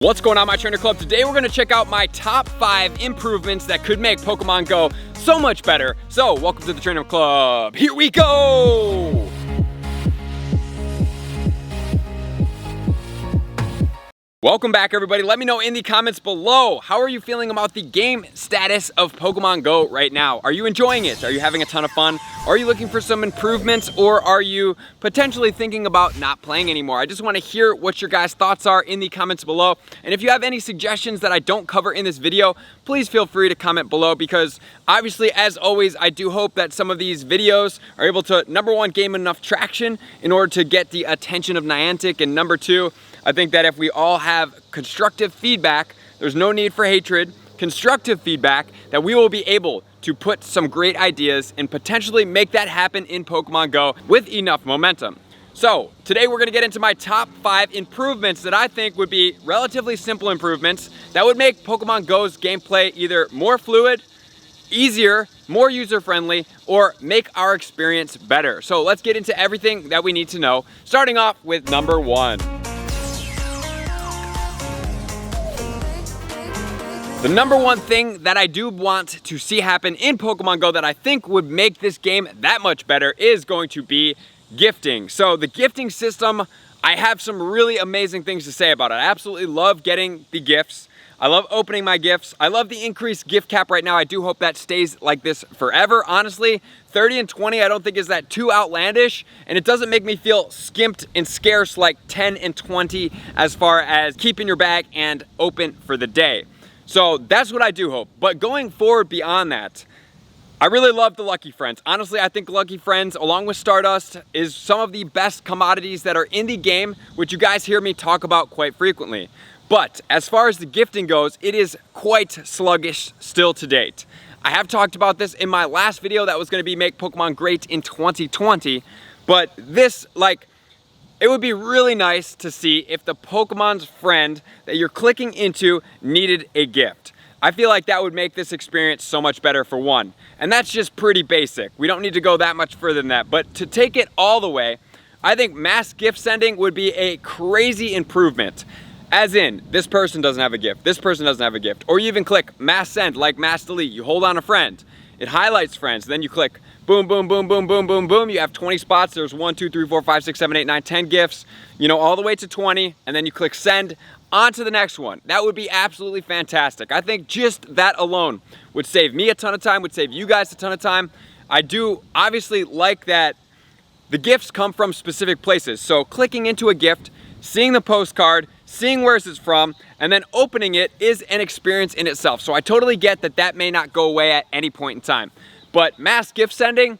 What's going on, my trainer club? Today we're going to check out my top 5 improvements that could make Pokemon Go so much better. So welcome to the trainer club. Here we go. Welcome back, everybody. Let me know in the comments below, how are you feeling about the game status of Pokemon Go right now? Are you enjoying it? Are you having a ton of fun? Are you looking for some improvements, or are you potentially thinking about not playing anymore? I just want to hear what your guys' thoughts are in the comments below. And if you have any suggestions that I don't cover in this video, please feel free to comment below, because obviously, as always, I do hope that some of these videos are able to, number one, gain enough traction in order to get the attention of Niantic, and number two, I think that if we all have constructive feedback, there's no need for hatred, constructive feedback, that we will be able to put some great ideas and potentially make that happen in Pokemon Go with enough momentum. So today we're gonna get into my top 5 improvements that I think would be relatively simple improvements that would make Pokemon Go's gameplay either more fluid, easier, more user-friendly, or make our experience better. So let's get into everything that we need to know, starting off with number 1. The number one thing that I do want to see happen in Pokemon Go that I think would make this game that much better is going to be gifting. So the gifting system, I have some really amazing things to say about it. I absolutely love getting the gifts. I love opening my gifts. I love the increased gift cap right now. I do hope that stays like this forever. Honestly, 30 and 20 I don't think is that too outlandish, and it doesn't make me feel skimped and scarce like 10 and 20 as far as keeping your bag and open for the day. So that's what I do hope. But going forward beyond that, I really love the Lucky Friends. Honestly, I think Lucky Friends, along with Stardust, is some of the best commodities that are in the game, which you guys hear me talk about quite frequently. But as far as the gifting goes, it is quite sluggish still to date. I have talked about this in my last video that was gonna be Make Pokemon Great in 2020, but this, it would be really nice to see if the Pokemon's friend that you're clicking into needed a gift. I feel like that would make this experience so much better, for one. And that's just pretty basic. We don't need to go that much further than that. But to take it all the way, I think mass gift sending would be a crazy improvement. As in, this person doesn't have a gift, this person doesn't have a gift. Or you even click mass send, like mass delete. You hold on a friend. It highlights friends, then you click boom, boom, boom, boom, boom, boom, boom. You have 20 spots. There's 1, 2, 3, 4, 5, 6, 7, 8, 9, 10 gifts, all the way to 20. And then you click send on to the next one. That would be absolutely fantastic. I think just that alone would save me a ton of time, would save you guys a ton of time. I do obviously like that the gifts come from specific places. So clicking into a gift, seeing the postcard, seeing where it's from, and then opening it is an experience in itself. So I totally get that that may not go away at any point in time. But mass gift sending,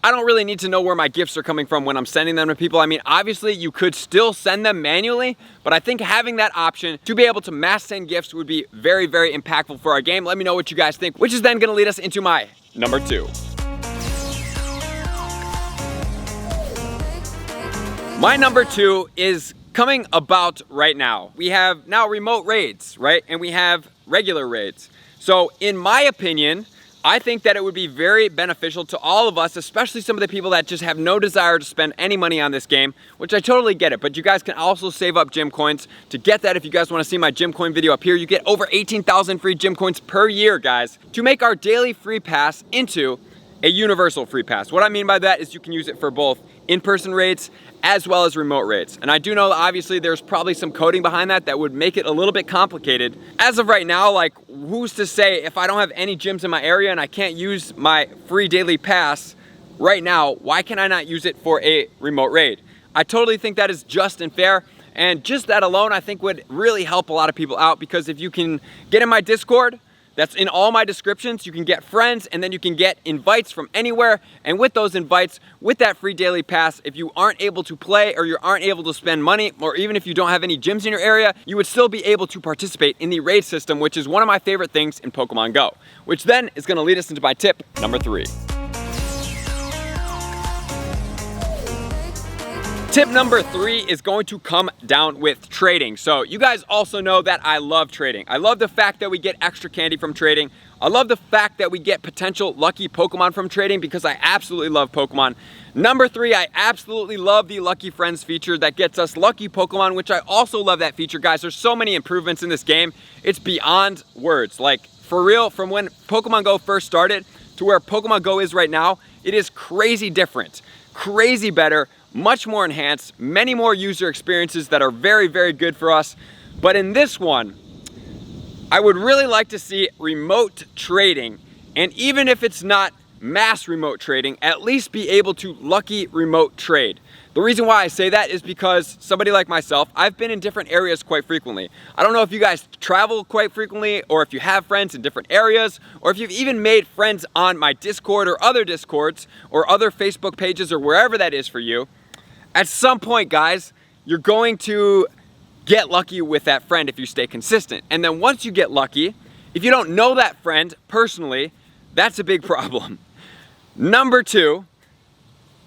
I don't really need to know where my gifts are coming from when I'm sending them to people. I mean, obviously you could still send them manually, but I think having that option to be able to mass send gifts would be very, very impactful for our game. Let me know what you guys think, which is then gonna lead us into my number 2. My number 2 is coming about right now. We have now remote raids, right? And we have regular raids. So in my opinion, I think that it would be very beneficial to all of us, especially some of the people that just have no desire to spend any money on this game, which I totally get it. But you guys can also save up gym coins to get that. If you guys want to see my gym coin video up here, you get over 18,000 free gym coins per year, guys, to make our daily free pass into a universal free pass. What I mean by that is you can use it for both in-person raids as well as remote raids. And I do know that obviously there's probably some coding behind that that would make it a little bit complicated. As of right now, who's to say if I don't have any gyms in my area and I can't use my free daily pass right now, why can I not use it for a remote raid? I totally think that is just and fair. And just that alone, I think would really help a lot of people out, because if you can get in my Discord, that's in all my descriptions, you can get friends, and then you can get invites from anywhere. And with those invites, with that free daily pass, if you aren't able to play or you aren't able to spend money, or even if you don't have any gyms in your area, you would still be able to participate in the raid system, which is one of my favorite things in Pokemon Go, which then is gonna lead us into my tip number 3. Tip number 3 is going to come down with trading. So you guys also know that I love trading. I love the fact that we get extra candy from trading. I love the fact that we get potential lucky Pokemon from trading because I absolutely love Pokemon. Number 3, I absolutely love the Lucky Friends feature that gets us lucky Pokemon, which I also love that feature, guys. There's so many improvements in this game. It's beyond words. Like, for real, from when Pokemon Go first started to where Pokemon Go is right now, it is crazy different, crazy better, much more enhanced, many more user experiences that are very, very good for us. But in this one, I would really like to see remote trading, and even if it's not mass remote trading, at least be able to lucky remote trade. The reason why I say that is because somebody like myself, I've been in different areas quite frequently. I don't know if you guys travel quite frequently, or if you have friends in different areas, or if you've even made friends on my Discord or other Discords or other Facebook pages or wherever that is for you. At some point, guys, you're going to get lucky with that friend if you stay consistent. And then once you get lucky, if you don't know that friend personally, that's a big problem. Number 2,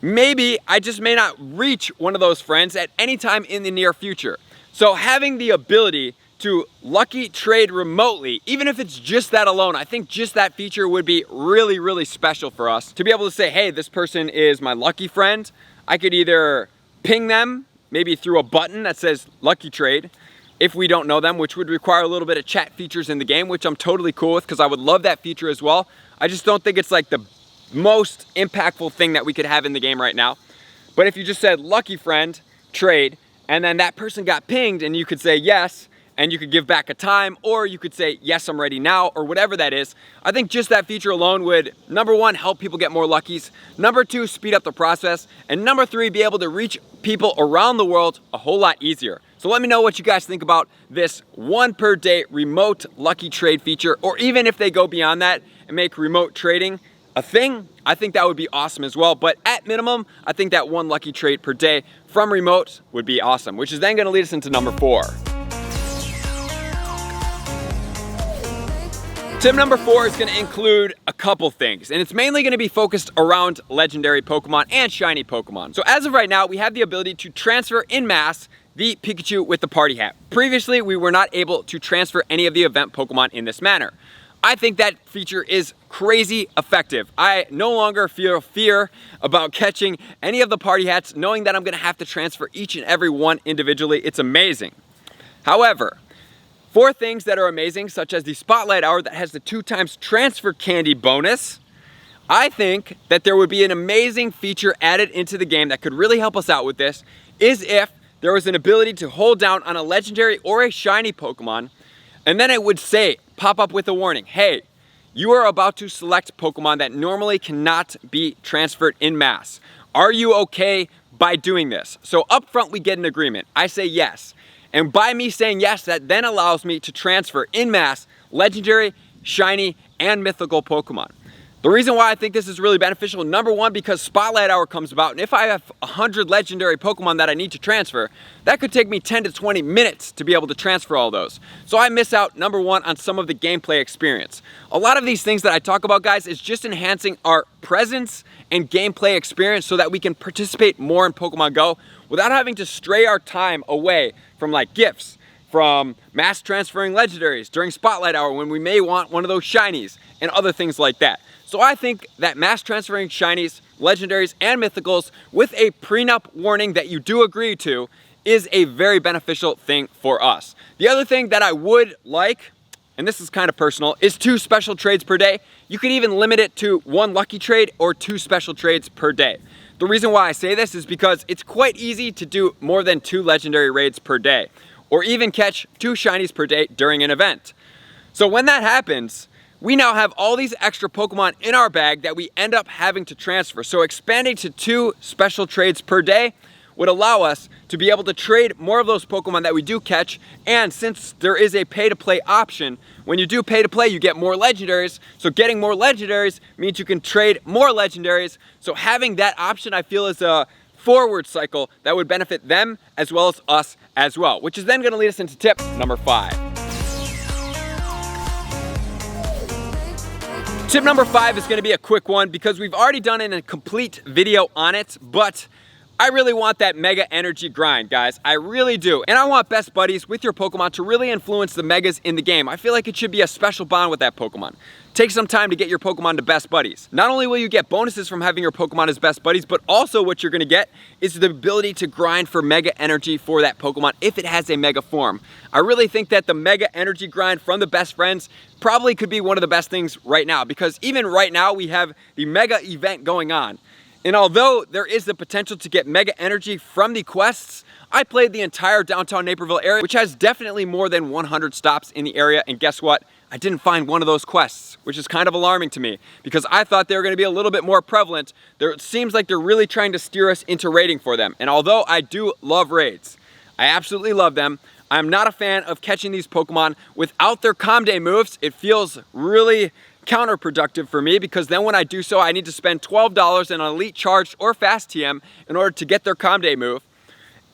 maybe I just may not reach one of those friends at any time in the near future. So having the ability to lucky trade remotely, even if it's just that alone, I think just that feature would be really, really special for us. To be able to say, hey, this person is my lucky friend. I could either ping them, maybe through a button that says lucky trade, if we don't know them, which would require a little bit of chat features in the game, which I'm totally cool with because I would love that feature as well. I just don't think it's like the most impactful thing that we could have in the game right now. But if you just said lucky friend, trade, and then that person got pinged and you could say yes, and you could give back a time, or you could say yes, I'm ready now, or whatever that is. I think just that feature alone would, number 1, help people get more luckies, number 2, speed up the process, and number 3, be able to reach people around the world a whole lot easier. So let me know what you guys think about this 1 per day remote lucky trade feature, or even if they go beyond that and make remote trading a thing, I think that would be awesome as well. But at minimum, I think that 1 lucky trade per day from remote would be awesome, which is then gonna lead us into number 4. Tip number 4 is gonna include a couple things, and it's mainly gonna be focused around legendary Pokemon and shiny Pokemon. So as of right now, we have the ability to transfer in mass the Pikachu with the party hat. Previously, we were not able to transfer any of the event Pokemon in this manner. I think that feature is crazy effective. I no longer feel fear about catching any of the party hats, knowing that I'm gonna have to transfer each and every one individually. It's amazing. However, 4 things that are amazing, such as the Spotlight Hour that has the 2 times transfer candy bonus, I think that there would be an amazing feature added into the game that could really help us out with this, is if there was an ability to hold down on a legendary or a shiny Pokemon, and then it would say, pop up with a warning, hey, you are about to select Pokemon that normally cannot be transferred in mass. Are you okay by doing this? So up front we get an agreement. I say yes. And by me saying yes, that then allows me to transfer in mass legendary, shiny, and mythical Pokemon. The reason why I think this is really beneficial, number 1, because Spotlight Hour comes about, and if I have 100 legendary Pokemon that I need to transfer, that could take me 10 to 20 minutes to be able to transfer all those. So I miss out, number 1, on some of the gameplay experience. A lot of these things that I talk about, guys, is just enhancing our presence and gameplay experience so that we can participate more in Pokemon Go without having to stray our time away from like gifts, from mass transferring legendaries during Spotlight Hour when we may want one of those shinies, and other things like that. So I think that mass transferring shinies, legendaries, and mythicals with a prenup warning that you do agree to is a very beneficial thing for us. The other thing that I would like, and this is kind of personal, is 2 special trades per day. You could even limit it to 1 lucky trade or 2 special trades per day. The reason why I say this is because it's quite easy to do more than 2 legendary raids per day, or even catch 2 shinies per day during an event. So when that happens, we now have all these extra Pokemon in our bag that we end up having to transfer. So expanding to 2 special trades per day would allow us to be able to trade more of those Pokemon that we do catch. And since there is a pay-to-play option, when you do pay-to-play, you get more legendaries. So getting more legendaries means you can trade more legendaries. So having that option, I feel, is a forward cycle that would benefit them as well as us as well, which is then going to lead us into tip number 5. Tip number 5 is going to be a quick one because we've already done a complete video on it, but I really want that mega energy grind, guys. I really do. And I want best buddies with your Pokemon to really influence the megas in the game. I feel like it should be a special bond with that Pokemon. Take some time to get your Pokemon to best buddies. Not only will you get bonuses from having your Pokemon as best buddies, but also what you're gonna get is the ability to grind for mega energy for that Pokemon if it has a mega form. I really think that the mega energy grind from the best friends probably could be one of the best things right now, because even right now we have the mega event going on. And although there is the potential to get mega energy from the quests, I played the entire downtown Naperville area, which has definitely more than 100 stops in the area, and guess what? I didn't find one of those quests, which is kind of alarming to me because I thought they were going to be a little bit more prevalent. It seems like they're really trying to steer us into raiding for them. And although I do love raids, I absolutely love them, I'm not a fan of catching these Pokemon without their Calm Day moves. It feels really counterproductive for me because then when I do so, I need to spend $12 in an Elite Charged or Fast TM in order to get their Calm Day move.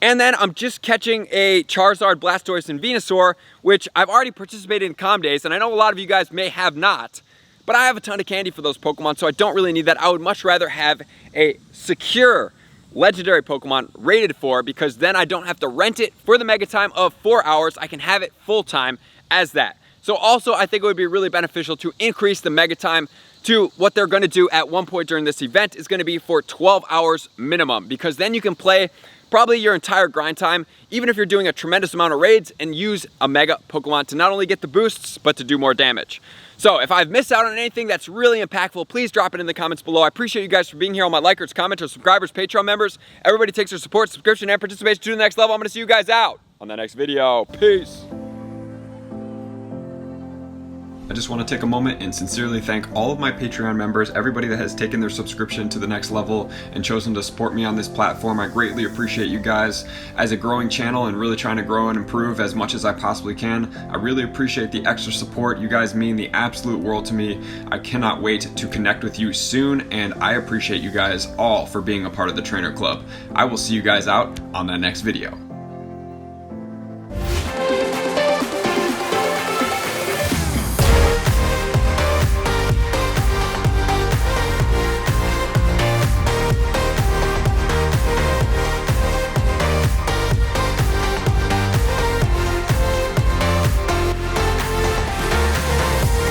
And then I'm just catching a Charizard, Blastoise, and Venusaur, which I've already participated in Calm Days, and I know a lot of you guys may have not, but I have a ton of candy for those Pokemon, so I don't really need that. I would much rather have a secure legendary Pokemon rated for, because then I don't have to rent it for the mega time of 4 hours. I can have it full time as that. So also, I think it would be really beneficial to increase the mega time to what they're going to do at one point during this event is going to be for 12 hours minimum, because then you can play probably your entire grind time, even if you're doing a tremendous amount of raids, and use a mega Pokemon to not only get the boosts, but to do more damage. So if I've missed out on anything that's really impactful, please drop it in the comments below. I appreciate you guys for being here, all my likers, commenters, subscribers, Patreon members. Everybody takes their support, subscription, and participation to the next level. I'm gonna see you guys out on the next video. Peace. I just want to take a moment and sincerely thank all of my Patreon members, everybody that has taken their subscription to the next level and chosen to support me on this platform. I greatly appreciate you guys. As a growing channel and really trying to grow and improve as much as I possibly can, I really appreciate the extra support. You guys mean the absolute world to me. I cannot wait to connect with you soon, and I appreciate you guys all for being a part of the Trainer Club. I will see you guys out on the next video.